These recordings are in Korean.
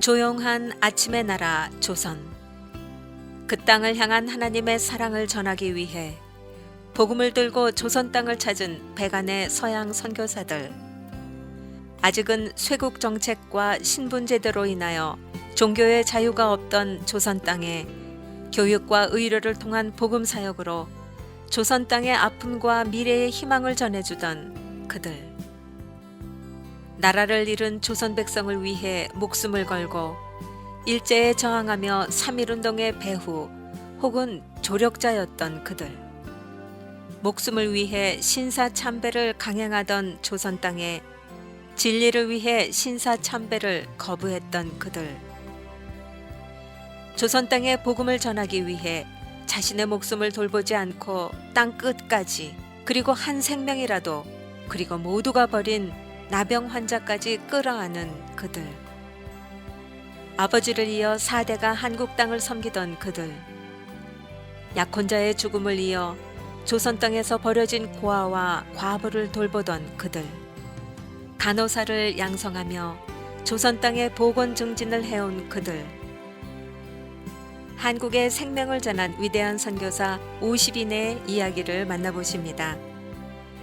조용한 아침의 나라 조선. 그 땅을 향한 하나님의 사랑을 전하기 위해 복음을 들고 조선 땅을 찾은 백안의 서양 선교사들. 아직은 쇄국 정책과 신분 제도로 인하여 종교의 자유가 없던 조선 땅에 교육과 의료를 통한 복음 사역으로 조선 땅의 아픔과 미래의 희망을 전해주던 그들. 나라를 잃은 조선 백성을 위해 목숨을 걸고 일제에 저항하며 3.1운동의 배후 혹은 조력자였던 그들. 목숨을 위해 신사참배를 강행하던 조선 땅에 진리를 위해 신사참배를 거부했던 그들. 조선 땅에 복음을 전하기 위해 자신의 목숨을 돌보지 않고 땅 끝까지, 그리고 한 생명이라도, 그리고 모두가 버린 나병 환자까지 끌어안은 그들. 아버지를 이어 4대가 한국 땅을 섬기던 그들. 약혼자의 죽음을 이어 조선 땅에서 버려진 고아와 과부를 돌보던 그들. 간호사를 양성하며 조선 땅의 보건 증진을 해온 그들. 한국의 생명을 전한 위대한 선교사 50인의 이야기를 만나보십니다.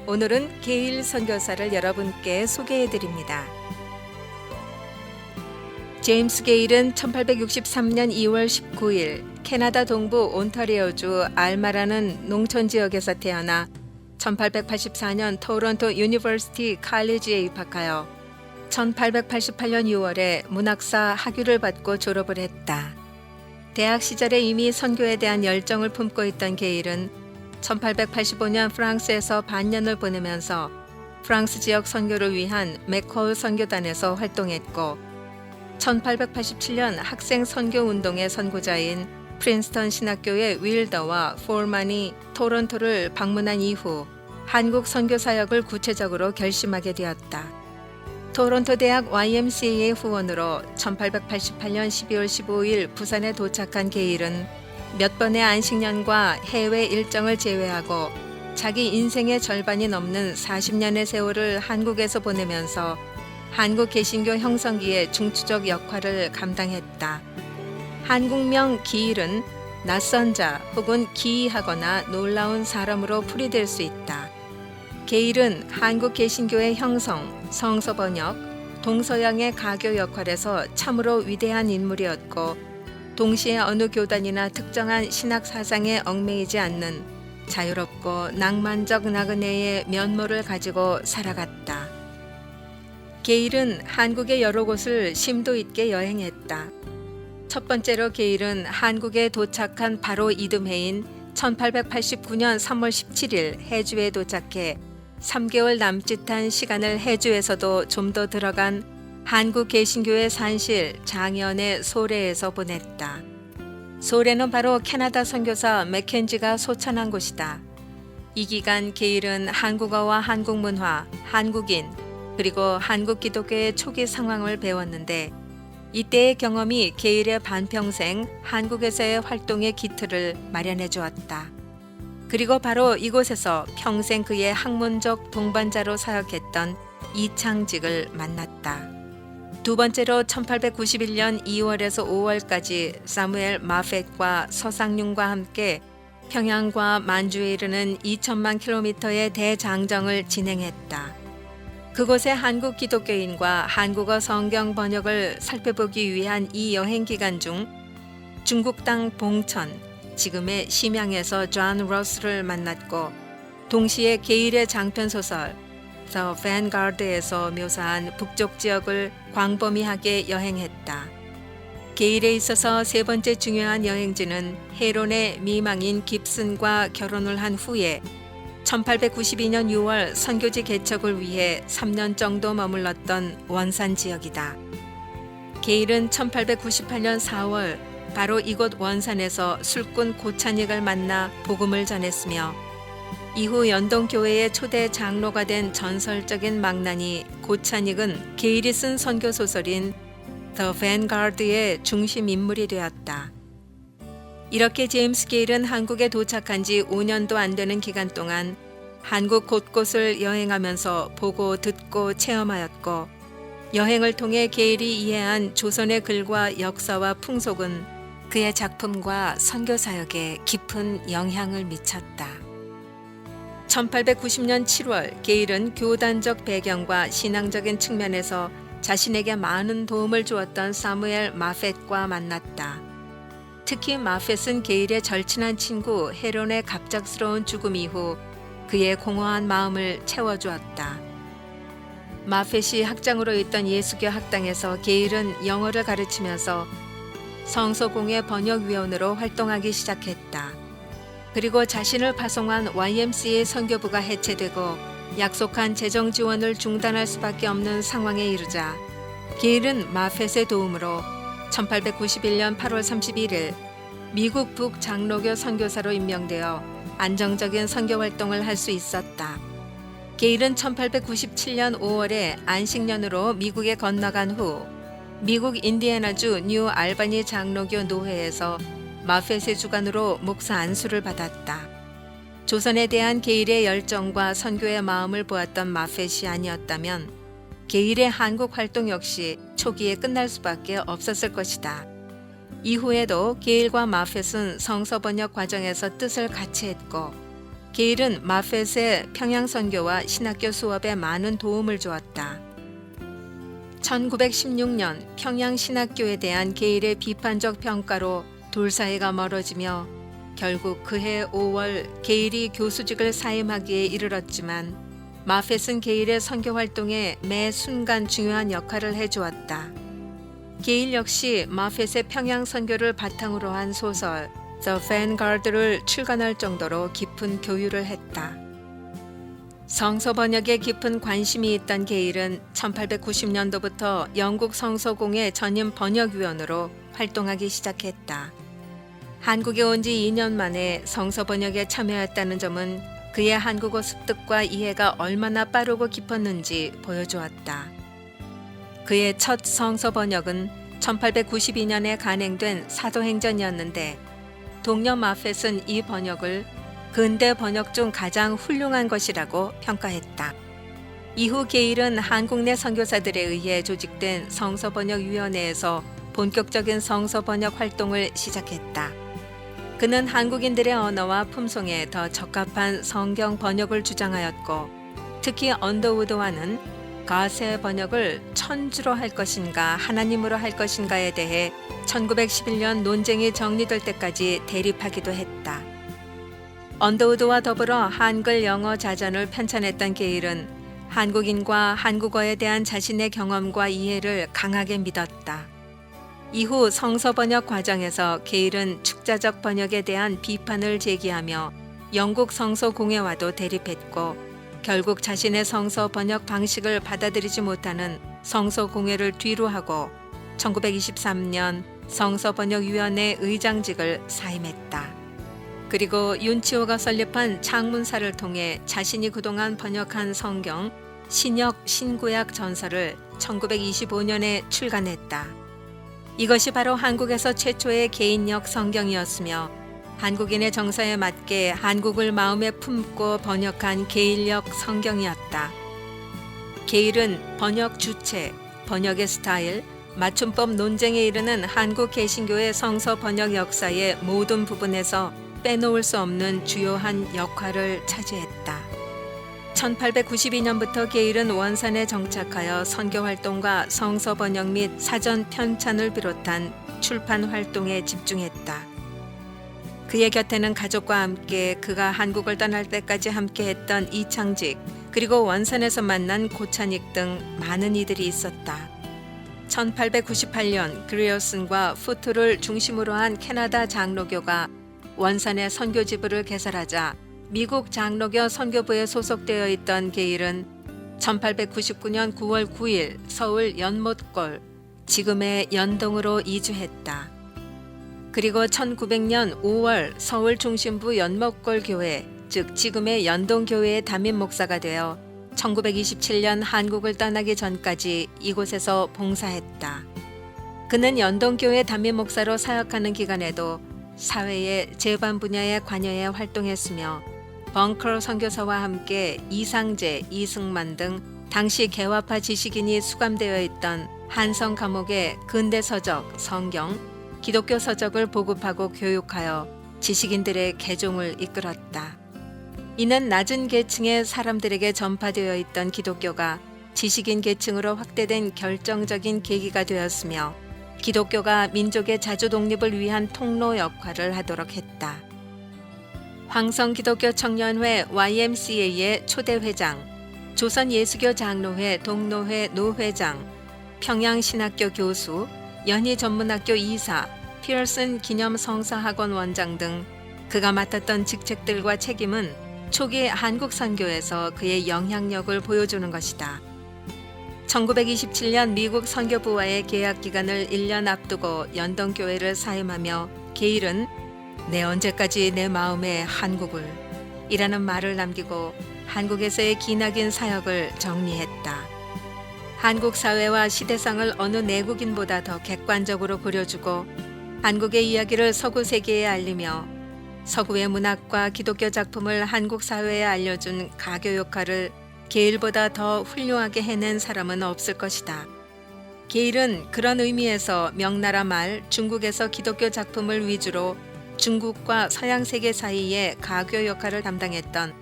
오늘은 게일 선교사를 여러분께 소개해드립니다. 제임스 게일은 1863년 2월 19일 캐나다 동부 온타리오주 알마라는 농촌 지역에서 태어나 1884년 토론토 유니버시티 칼리지에 입학하여 1888년 6월에 문학사 학위를 받고 졸업을 했다. 대학 시절에 이미 선교에 대한 열정을 품고 있던 게일은 1885년 프랑스에서 반년을 보내면서 프랑스 지역 선교를 위한 맥콜 선교단에서 활동했고 1887년 학생 선교 운동의 선구자인 프린스턴 신학교의 윌더와 폴만이 토론토를 방문한 이후 한국 선교 사역을 구체적으로 결심하게 되었다. 토론토 대학 YMCA의 후원으로 1888년 12월 15일 부산에 도착한 게일은 몇 번의 안식년과 해외 일정을 제외하고 자기 인생의 절반이 넘는 40년의 세월을 한국에서 보내면서 한국 개신교 형성기의 중추적 역할을 감당했다. 한국명 기일은 낯선 자 혹은 기이하거나 놀라운 사람으로 풀이될 수 있다. 게일은 한국 개신교의 형성, 성서 번역, 동서양의 가교 역할에서 참으로 위대한 인물이었고 동시에 어느 교단이나 특정한 신학 사상에 얽매이지 않는 자유롭고 낭만적 나그네의 면모를 가지고 살아갔다. 게일은 한국의 여러 곳을 심도 있게 여행했다. 첫 번째로 게일은 한국에 도착한 바로 이듬해인 1889년 3월 17일 해주에 도착해 3개월 남짓한 시간을 해주에서도 좀 더 들어간 한국 개신교의 산실 장현의 소래에서 보냈다. 소래는 바로 캐나다 선교사 맥켄지가 소천한 곳이다. 이 기간 게일은 한국어와 한국 문화, 한국인, 그리고 한국 기독교의 초기 상황을 배웠는데 이때의 경험이 게일의 반평생 한국에서의 활동의 기틀을 마련해 주었다. 그리고 바로 이곳에서 평생 그의 학문적 동반자로 사역했던 이창직을 만났다. 두 번째로 1891년 2월에서 5월까지 사무엘 마펫과 서상윤과 함께 평양과 만주에 이르는 2천만 킬로미터의 대장정을 진행했다. 그곳의 한국 기독교인과 한국어 성경 번역을 살펴보기 위한 이 여행 기간 중 중국 땅 봉천, 지금의 심양에서 존 러스를 만났고 동시에 게일의 장편소설 The Vanguard에서 묘사한 북쪽 지역을 광범위하게 여행했다. 게일에 있어서 세 번째 중요한 여행지는 헤론의 미망인 깁슨과 결혼을 한 후에 1892년 6월 선교지 개척을 위해 3년 정도 머물렀던 원산 지역이다. 게일은 1898년 4월 바로 이곳 원산에서 술꾼 고찬익을 만나 복음을 전했으며 이후 연동교회의 초대 장로가 된 전설적인 망나니 고찬익은 게일이 쓴 선교소설인 The Vanguard의 중심 인물이 되었다. 이렇게 제임스 게일은 한국에 도착한 지 5년도 안 되는 기간 동안 한국 곳곳을 여행하면서 보고 듣고 체험하였고 여행을 통해 게일이 이해한 조선의 글과 역사와 풍속은 그의 작품과 선교 사역에 깊은 영향을 미쳤다. 1890년 7월 게일은 교단적 배경과 신앙적인 측면에서 자신에게 많은 도움을 주었던 사무엘 마펫과 만났다. 특히 마펫은 게일의 절친한 친구 헤론의 갑작스러운 죽음 이후 그의 공허한 마음을 채워주었다. 마펫이 학장으로 있던 예수교 학당에서 게일은 영어를 가르치면서 성서공회 번역위원으로 활동하기 시작했다. 그리고 자신을 파송한 YMCA 선교부가 해체되고 약속한 재정 지원을 중단할 수밖에 없는 상황에 이르자 게일은 마펫의 도움으로 1891년 8월 31일 미국 북 장로교 선교사로 임명되어 안정적인 선교 활동을 할 수 있었다. 게일은 1897년 5월에 안식년으로 미국에 건너간 후 미국 인디애나주 뉴 알바니 장로교 노회에서 마펫의 주관으로 목사 안수를 받았다. 조선에 대한 게일의 열정과 선교의 마음을 보았던 마펫이 아니었다면 게일의 한국 활동 역시 초기에 끝날 수밖에 없었을 것이다. 이후에도 게일과 마펫은 성서 번역 과정에서 뜻을 같이 했고 게일은 마펫의 평양 선교와 신학교 수업에 많은 도움을 주었다. 1916년 평양 신학교에 대한 게일의 비판적 평가로 둘 사이가 멀어지며 결국 그해 5월 게일이 교수직을 사임하기에 이르렀지만 마펫은 게일의 선교 활동에 매 순간 중요한 역할을 해주었다. 게일 역시 마펫의 평양 선교를 바탕으로 한 소설 The Vanguard를 출간할 정도로 깊은 교유를 했다. 성서 번역에 깊은 관심이 있던 게일은 1890년도부터 영국 성서공회 전임 번역위원으로 활동하기 시작했다. 한국에 온 지 2년 만에 성서 번역에 참여했다는 점은 그의 한국어 습득과 이해가 얼마나 빠르고 깊었는지 보여주었다. 그의 첫 성서 번역은 1892년에 간행된 사도행전이었는데 동료 마펫은 이 번역을 근대 번역 중 가장 훌륭한 것이라고 평가했다. 이후 게일은 한국 내 선교사들에 의해 조직된 성서번역위원회에서 본격적인 성서번역 활동을 시작했다. 그는 한국인들의 언어와 품성에 더 적합한 성경 번역을 주장하였고 특히 언더우드와는 가세 번역을 천주로 할 것인가 하나님으로 할 것인가에 대해 1911년 논쟁이 정리될 때까지 대립하기도 했다. 언더우드와 더불어 한글 영어 자전을 편찬했던 게일은 한국인과 한국어에 대한 자신의 경험과 이해를 강하게 믿었다. 이후 성서 번역 과정에서 게일은 축자적 번역에 대한 비판을 제기하며 영국 성서 공회와도 대립했고 결국 자신의 성서 번역 방식을 받아들이지 못하는 성서 공회를 뒤로하고 1923년 성서번역위원회 의장직을 사임했다. 그리고 윤치호가 설립한 창문사를 통해 자신이 그동안 번역한 성경 신역 신구약 전서를 1925년에 출간했다. 이것이 바로 한국에서 최초의 개인역 성경이었으며 한국인의 정서에 맞게 한국을 마음에 품고 번역한 게일역 성경이었다. 게일은 번역 주체, 번역의 스타일, 맞춤법 논쟁에 이르는 한국 개신교의 성서 번역 역사의 모든 부분에서 빼놓을 수 없는 주요한 역할을 차지했다. 1892년부터 게일은 원산에 정착하여 선교 활동과 성서 번역 및 사전 편찬을 비롯한 출판 활동에 집중했다. 그의 곁에는 가족과 함께 그가 한국을 떠날 때까지 함께했던 이창직 그리고 원산에서 만난 고찬익 등 많은 이들이 있었다. 1898년 그리어슨과 푸트를 중심으로 한 캐나다 장로교가 원산에 선교 지부를 개설하자 미국 장로교 선교부에 소속되어 있던 게일은 1899년 9월 9일 서울 연못골, 지금의 연동으로 이주했다. 그리고 1900년 5월 서울 중심부 연못골 교회, 즉 지금의 연동교회의 담임 목사가 되어 1927년 한국을 떠나기 전까지 이곳에서 봉사했다. 그는 연동교회 담임 목사로 사역하는 기간에도 사회의 재반 분야에 관여해 활동했으며 벙커 선교사와 함께 이상재, 이승만 등 당시 개화파 지식인이 수감되어 있던 한성 감옥에 근대 서적, 성경, 기독교 서적을 보급하고 교육하여 지식인들의 개종을 이끌었다. 이는 낮은 계층의 사람들에게 전파되어 있던 기독교가 지식인 계층으로 확대된 결정적인 계기가 되었으며 기독교가 민족의 자주 독립을 위한 통로 역할을 하도록 했다. 황성기독교 청년회 YMCA의 초대 회장, 조선예수교 장로회 동로회 노회장, 평양신학교 교수, 연희전문학교 이사, 피어슨 기념성서학원 원장 등 그가 맡았던 직책들과 책임은 초기 한국 선교에서 그의 영향력을 보여주는 것이다. 1927년 미국 선교부와의 계약 기간을 1년 앞두고 연동교회를 사임하며 게일은 내 언제까지 내 마음에 한국을 이라는 말을 남기고 한국에서의 기나긴 사역을 정리했다. 한국 사회와 시대상을 어느 내국인보다 더 객관적으로 그려주고 한국의 이야기를 서구 세계에 알리며 서구의 문학과 기독교 작품을 한국 사회에 알려준 가교 역할을 게일보다 더 훌륭하게 해낸 사람은 없을 것이다. 게일은 그런 의미에서 명나라 말 중국에서 기독교 작품을 위주로 중국과 서양 세계 사이에 가교 역할을 담당했던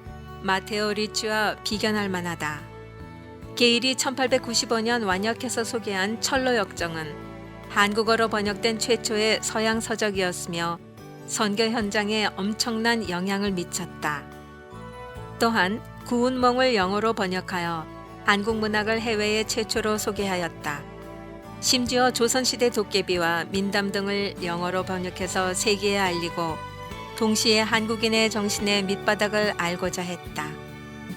마테오 리치와 비견할 만하다. 게일이 1895년 완역해서 소개한 철로 역정은 한국어로 번역된 최초의 서양 서적이었으며 선교 현장에 엄청난 영향을 미쳤다. 또한 구운몽을 영어로 번역하여 한국 문학을 해외에 최초로 소개하였다. 심지어 조선시대 도깨비와 민담 등을 영어로 번역해서 세계에 알리고 동시에 한국인의 정신의 밑바닥을 알고자 했다.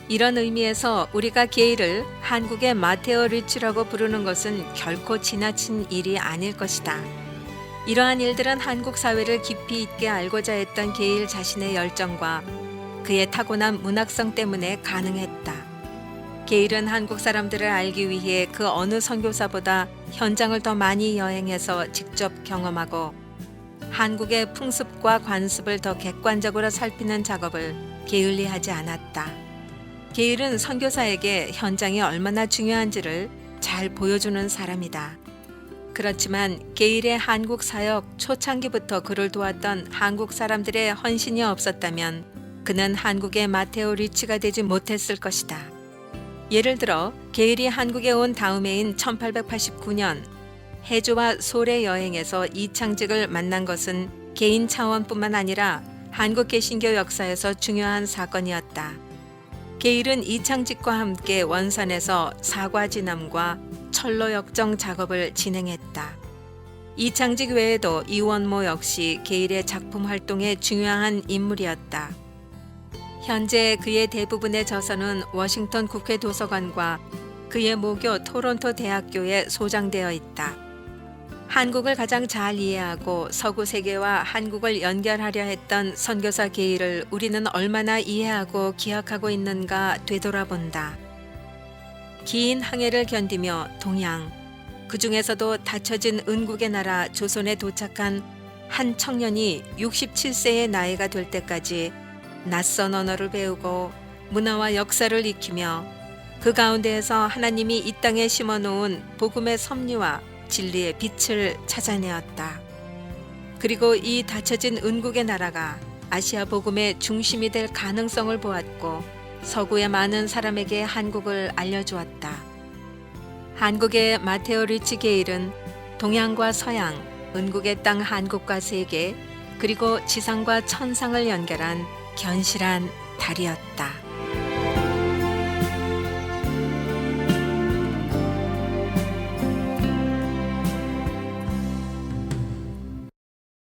이런 의미에서 우리가 게일을 한국의 마테오 리치라고 부르는 것은 결코 지나친 일이 아닐 것이다. 이러한 일들은 한국 사회를 깊이 있게 알고자 했던 게일 자신의 열정과 그의 타고난 문학성 때문에 가능했다. 게일은 한국 사람들을 알기 위해 그 어느 선교사보다 현장을 더 많이 여행해서 직접 경험하고 한국의 풍습과 관습을 더 객관적으로 살피는 작업을 게을리하지 않았다. 게일은 선교사에게 현장이 얼마나 중요한지를 잘 보여주는 사람이다. 그렇지만 게일의 한국 사역 초창기부터 그를 도왔던 한국 사람들의 헌신이 없었다면 그는 한국의 마테오 리치가 되지 못했을 것이다. 예를 들어 게일이 한국에 온 다음해인 1889년 해주와 소래 여행에서 이창직을 만난 것은 개인 차원뿐만 아니라 한국 개신교 역사에서 중요한 사건이었다. 게일은 이창직과 함께 원산에서 사과지남과 철로 역정 작업을 진행했다. 이창직 외에도 이원모 역시 게일의 작품 활동에 중요한 인물이었다. 현재 그의 대부분의 저서는 워싱턴 국회 도서관과 그의 모교 토론토 대학교에 소장되어 있다. 한국을 가장 잘 이해하고 서구 세계와 한국을 연결하려 했던 선교사 게일을 우리는 얼마나 이해하고 기억하고 있는가 되돌아본다. 긴 항해를 견디며 동양, 그 중에서도 닫혀진 은국의 나라 조선에 도착한 한 청년이 67세의 나이가 될 때까지 낯선 언어를 배우고 문화와 역사를 익히며 그 가운데에서 하나님이 이 땅에 심어놓은 복음의 섭리와 진리의 빛을 찾아내었다. 그리고 이 닫혀진 은국의 나라가 아시아 복음의 중심이 될 가능성을 보았고 서구의 많은 사람에게 한국을 알려주었다. 한국의 마테오 리치 게일은 동양과 서양, 은국의 땅 한국과 세계, 그리고 지상과 천상을 연결한 견실한 달이었다.